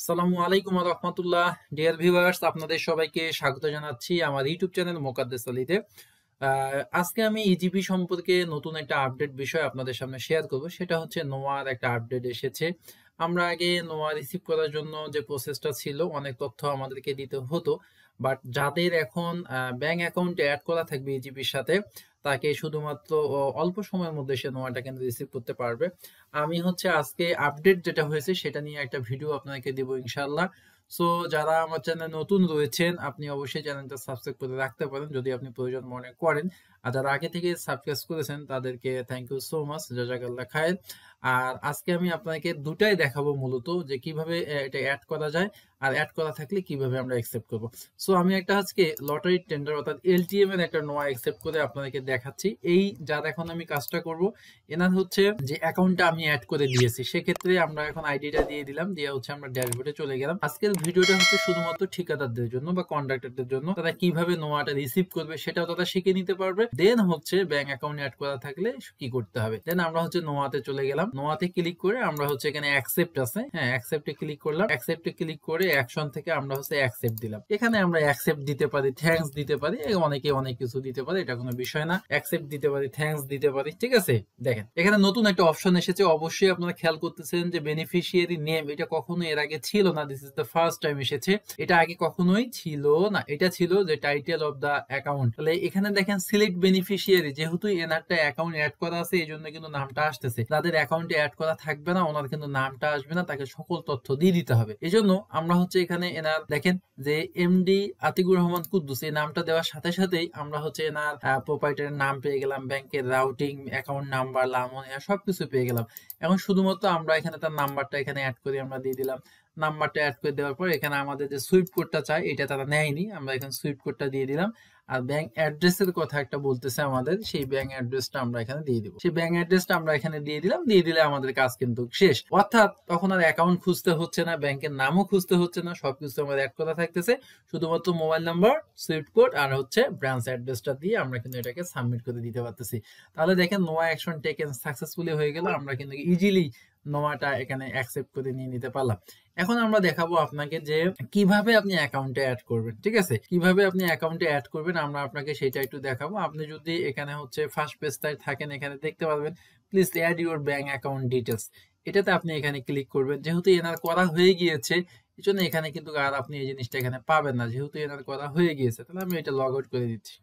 আসসালামু আলাইকুম ওয়া রাহমাতুল্লাহ। ডিয়ার ভিউয়ার্স, আপনাদের সবাইকে স্বাগত জানাচ্ছি আমার ইউটিউব চ্যানেল মোকাদ্দেস আলীতে। আজকে আমি ইজিপি সম্পর্কে নতুন একটা আপডেট বিষয় আপনাদের সামনে শেয়ার করব। সেটা হচ্ছে নোয়ার একটা আপডেট এসেছে। আমরা আগে নোয়া রিসিভ করার জন্য যে প্রসেসটা ছিল, অনেক তথ্য আমাদেরকে দিতে হতো। বাট যাদের এখন ব্যাংক অ্যাকাউন্টে অ্যাড করা থাকবে ইজিপির সাথে, তাকে শুধুমাত্র অল্প সময়ের মধ্যে সে নোয়াটা কিন্তু রিসিভ করতে পারবে। আমি হচ্ছে আজকে আপডেট যেটা হয়েছে সেটা নিয়ে একটা ভিডিও আপনাকে দিব ইনশাল্লাহ। সো যারা আমার চ্যানেল নতুন রয়েছেন, আপনি অবশ্যই চ্যানেলটা সাবস্ক্রাইব করে রাখতে পারেন যদি আপনি প্রয়োজন মনে করেন। আর যারা আগে থেকে সাবস্ক্রাইব করেছেন তাদেরকে থ্যাংক ইউ সো মাচ, জাজাকাল্লাহ খায়ের। আর আজকে আমি আপনাকে দুটাই দেখাবো মূলত, যে কিভাবে এটা অ্যাড করা যায় আর অ্যাড করা থাকলে কিভাবে আমরা অ্যাকসেপ্ট করব। সো আমি একটা আজকে লটারি টেন্ডার অর্থাৎ এলটিএম এর একটা নোয়া অ্যাকসেপ্ট করে আপনাদেরকে দেখাচ্ছি। এই যার এখন আমি কাজটা করব, এনার হচ্ছে যে অ্যাকাউন্টটা আমি অ্যাড করে দিয়েছি, সেক্ষেত্রে আমরা এখন আইডিটা দিয়ে দিলাম, দিয়ে হচ্ছে আমরা ড্যাশবোর্ডে চলে গেলাম। আজকের ভিডিওটা হচ্ছে শুধুমাত্র ঠিকাদারদের জন্য বা কন্ট্রাক্টরদের জন্য, তারা কিভাবে নোয়াটা রিসিভ করবে সেটাও তারা শিখে নিতে পারবে। দেন হচ্ছে ব্যাংক অ্যাকাউন্ট অ্যাড করা থাকলে কি করতে হবে। দেন আমরা হচ্ছে নোয়াতে চলে গেলাম। নোয়াতে ক্লিক করে আমরা হচ্ছে এখানে অ্যাকসেপ্ট আছে, হ্যাঁ অ্যাকসেপ্টে ক্লিক করলাম। অ্যাকসেপ্টে ক্লিক করে অ্যাকশন থেকে আমরা হচ্ছে অ্যাকসেপ্ট দিলাম। এখানে আমরা অ্যাকসেপ্ট দিতে পারি, থ্যাঙ্কস দিতে পারি, অনেকে অনেক কিছু দিতে পারে, এটা কোনো বিষয় না। অ্যাকসেপ্ট দিতে পারি, থ্যাঙ্কস দিতে পারি, ঠিক আছে। দেখেন এখানে নতুন একটা অপশন এসেছে, অবশ্যই আপনারা খেয়াল করতেছেন যে বেনিফিশিয়ারি নেম, এটা কখনো এর আগে ছিল না। This is the first time এসেছে, এটা আগে কখনোই ছিল না। এটা ছিল যে টাইটেল অফ দা অ্যাকাউন্ট। তাহলে এখানে দেখেন সিলেক্ট বেনিফিশিয়ারি, যেহেতু এনারটা অ্যাকাউন্ট অ্যাড করা আছে এই জন্য কিন্তু নামটা আসতেছে। যাদের অ্যাকাউন্টে অ্যাড করা থাকবে না ওনার কিন্তু নামটা আসবে না, তাকে সকল তথ্য দিয়ে দিতে হবে। এই জন্য আমরা হচ্ছে এখানে এনার দেখেন যে এমডি আতিকুর রহমান কুদ্দুস, এই নামটা দেওয়ার সাথে সাথেই আমরা হচ্ছে এনার প্রোপাইটারের নাম পেয়ে গেলাম, ব্যাংকের রাউটিং, অ্যাকাউন্ট নাম্বার, লামনিয়া সবকিছু পেয়ে গেলাম। এখন শুধুমাত্র আমরা এখানে তার নাম্বারটা এখানে অ্যাড করে আমরা দিয়ে দিলাম। নাম্বারটা অ্যাড করে দেওয়ার পর এখানে আমাদের যে সুইফট কোডটা চাই এটা তারা নেয়নি, আমরা এখানে সুইফট কোডটা দিয়ে দিলাম। আর ব্যাংক অ্যাড্রেসের কথা একটা বলতেছে আমাদের, সেই ব্যাংক অ্যাড্রেসটা আমরা এখানে দিয়ে দিব। সেই ব্যাংক অ্যাড্রেসটা আমরা এখানে দিয়ে দিলাম, দিয়ে দিলে আমাদের কাজ কিন্তু শেষ। অর্থাৎ তখন আর অ্যাকাউন্ট খুঁজতে হচ্ছে না, ব্যাংকের নামও খুঁজতে হচ্ছে না, সবকিছু আমাদের অ্যাড করা থাকতেছে। শুধুমাত্র মোবাইল নাম্বার, সুইফট কোড আর হচ্ছে ব্রাঞ্চ অ্যাড্রেসটা দিয়ে আমরা কিন্তু এটাকে সাবমিট করে দিতে পারতেছি। তাহলে দেখেন নোয়া অ্যাকশন টেকেন সাকসেসফুলি হয়ে গেল, আমরা কিন্তু ইজিলি নোয়াটা এখানে অ্যাকসেপ্ট করে নিয়ে নিতে পারলাম। এখন আমরা দেখাবো আপনাকে যে কিভাবে আপনি অ্যাকাউন্টে অ্যাড করবেন, ঠিক আছে। কিভাবে আপনি অ্যাকাউন্টে অ্যাড করবেন আমরা আপনাকে সেটা একটু দেখাবো। আপনি যদি এখানে হচ্ছে ফার্স্ট পেজটায় থাকেন, এখানে দেখতে পারবেন please add your bank account details, এটাতে আপনি এখানে ক্লিক করবেন। যেহেতু এনার করা হয়ে গিয়েছে এই জন্য এখানে কিন্তু আর আপনি এই জিনিসটা এখানে পাবেন না, যেহেতু এনার করা হয়ে গিয়েছে। তাহলে আমি এটা লগ আউট করে দিচ্ছি।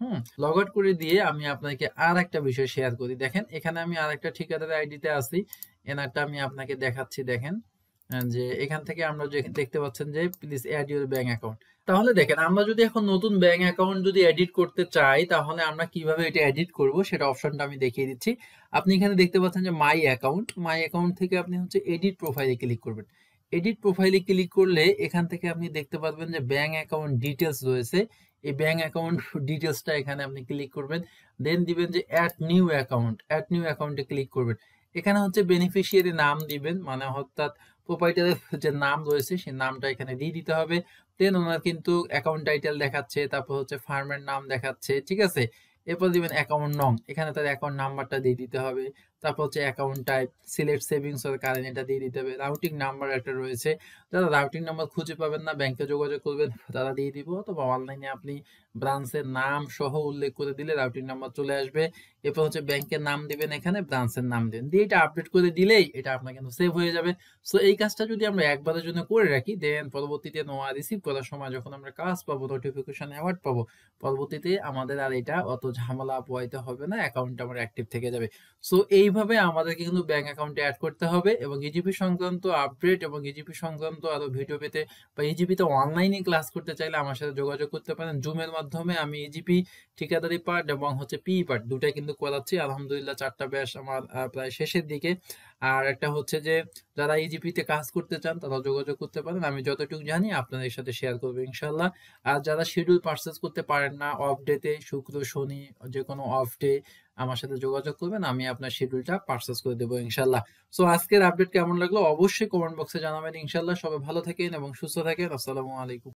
লগ আউট করে দিয়ে আমি আপনাকে আর একটা বিষয় শেয়ার করি। দেখেন এখানে আমি আর একটা ঠিকাদারের আইডিতে আছি, এনারটা আমি আপনাকে দেখাচ্ছি। দেখেন যে এখান থেকে আমরা যে দেখতে পাচ্ছেন যে please add your bank account. তাহলে দেখেন আমরা যদি এখন নতুন ব্যাংক অ্যাকাউন্ট যদি এডিট করতে চাই তাহলে আমরা কিভাবে এটা এডিট করব সেটা অপশনটা আমি দেখিয়ে দিচ্ছি। আপনি এখানে দেখতে পাচ্ছেন যে মাই অ্যাকাউন্ট, মাই অ্যাকাউন্ট থেকে আপনি হচ্ছে এডিট প্রোফাইলে ক্লিক করবেন। এডিট প্রোফাইলে ক্লিক করলে এখান থেকে আপনি দেখতে পারবেন যে ব্যাংক অ্যাকাউন্ট ডিটেলস রয়েছে। এই ব্যাংক অ্যাকাউন্ট ডিটেলসটা এখানে আপনি ক্লিক করবেন, দেন দিবেন যে add new account, add new অ্যাকাউন্টে ক্লিক করবেন। এখানে হচ্ছে বেনিফিশিয়ারি নাম দিবেন, মানে অর্থাৎ প্রোপাইটারের যে নাম রয়েছে সেই নামটা এখানে দিয়ে দিতে হবে। দেন ওনার কিন্তু অ্যাকাউন্ট টাইটেল দেখাচ্ছে, তারপর হচ্ছে ফার্মের নাম দেখাচ্ছে, ঠিক আছে। এরপর দিবেন অ্যাকাউন্ট নং, এখানে তার অ্যাকাউন্ট নাম্বারটা দিয়ে দিতে হবে। তারপর হচ্ছে account type, select savings or current, এটা দিয়ে দিতে হবে। রাউটিং নাম্বার একটা রয়েছে, যারা রাউটিং নাম্বার খুঁজে পাবেন না ব্যাংকে যোগাযোগ করবেন, তারা দিয়ে দিব। অথবা অনলাইনে আপনি ব্রাঞ্চের নাম সহ উল্লেখ করে দিলে রাউটিং নাম্বার চলে আসবে। এরপর হচ্ছে ব্যাংকের নাম দিবেন, এখানে ব্রাঞ্চের নাম দিবেন, দিয়ে এটা আপডেট করে দিলেই এটা আপনার কিন্তু সেভ হয়ে যাবে। সো এই কাজটা যদি আমরা একবারের জন্য করে রাখি, দেন পরবর্তীতে নোয়া রিসিভ করার সময় যখন আমরা কাজ পাবো, নোটিফিকেশন অ্যাওয়ার্ড পাবো, পরবর্তীতে আমাদের আর এটা অত ঝামেলা পোয়াইতে হবে না, অ্যাকাউন্ট আমার অ্যাক্টিভ থেকে যাবে। সো এইভাবে আমাদেরকে কিন্তু ব্যাংক অ্যাকাউন্টে অ্যাড করতে হবে। এবং ইজিপি সংক্রান্ত আপডেট এবং ইজিপি সংক্রান্ত আরো ভিডিও পেতে বা ইজিপিতে অনলাইনে ক্লাস করতে চাইলে আমার সাথে যোগাযোগ করতে পারেন জুমের মাধ্যমে। আমি ইজিপি ঠিকাদারি পার্ট এবং হচ্ছে পিই পার্ট দুটাই কিন্তু করাচ্ছি। আলহামদুলিল্লাহ 4টা ব্যাচ আমার প্রায় শেষের দিকে। আর একটা হচ্ছে যে যারা ইজিপিতে কাজ করতে চান তারা যোগাযোগ করতে পারেন, আমি যতটুকু জানি আপনাদের সাথে শেয়ার করবো ইনশাল্লাহ। আর যারা শিডিউল পারচেজ করতে পারেন না অফ ডেতে, শুক্র শনি যে কোনো অফ ডে আমার সাথে যোগাযোগ করবেন, আমি আপনার শিডিউলটা পারচেজ করে দেবো ইনশাল্লাহ। সো আজকের আপডেট কেমন লাগলো অবশ্যই কমেন্ট বক্সে জানাবেন ইনশাল্লাহ। সবাই ভালো থাকেন এবং সুস্থ থাকেন। আসসালামু আলাইকুম।